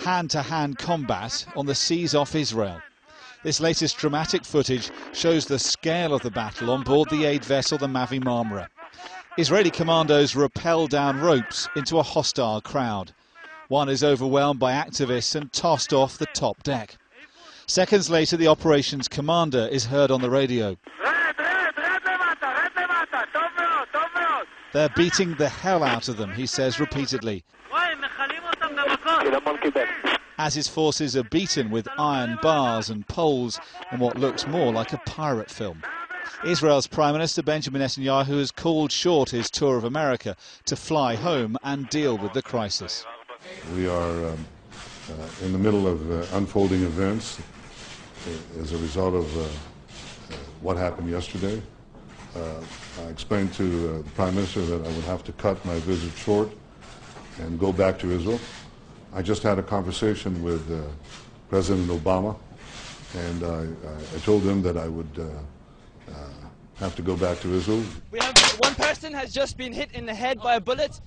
hand-to-hand combat on the seas off Israel. This latest dramatic footage shows the scale of the battle on board the aid vessel the Mavi Marmara. Israeli commandos rappel down ropes into a hostile crowd. One is overwhelmed by activists and tossed off the top deck. Seconds later, the operations commander is heard on the radio. They're beating the hell out of them, he says repeatedly, as his forces are beaten with iron bars and poles in what looks more like a pirate film. Israel's Prime Minister Benjamin Netanyahu has called short his tour of America to fly home and deal with the crisis. We are in the middle of unfolding events as a result of what happened yesterday. I explained to the Prime Minister that I would have to cut my visit short and go back to Israel. I just had a conversation with President Obama, and I told him that I would have to go back to Israel. We have one person has just been hit in the head by a bullet.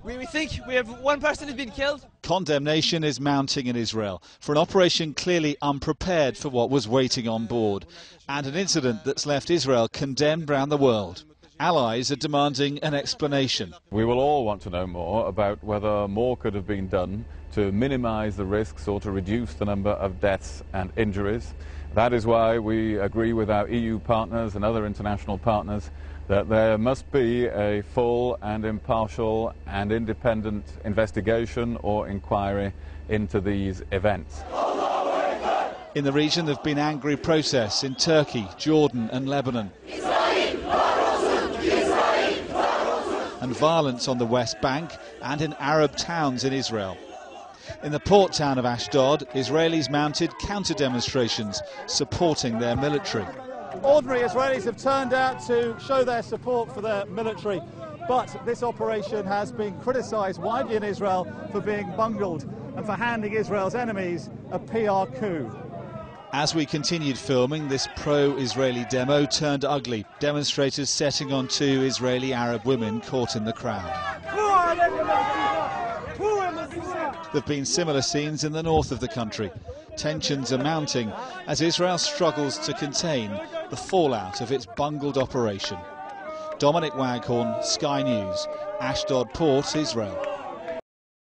We think we have one person has been killed. Condemnation is mounting in Israel for an operation clearly unprepared for what was waiting on board, and an incident that's left Israel condemned around the world. Allies are demanding an explanation. We will all want to know more about whether more could have been done to minimise the risks or to reduce the number of deaths and injuries. That is why we agree with our EU partners and other international partners that there must be a full and impartial and independent investigation or inquiry into these events. In the region there have been angry protests in Turkey, Jordan and Lebanon, and violence on the West Bank and in Arab towns in Israel. In the port town of Ashdod, Israelis mounted counter-demonstrations supporting their military. Ordinary Israelis have turned out to show their support for their military, but this operation has been criticised widely in Israel for being bungled and for handing Israel's enemies a PR coup. As we continued filming, this pro-Israeli demo turned ugly, demonstrators setting on two Israeli Arab women caught in the crowd. There have been similar scenes in the north of the country. Tensions are mounting as Israel struggles to contain the fallout of its bungled operation. Dominic Waghorn, Sky News, Ashdod Port, Israel.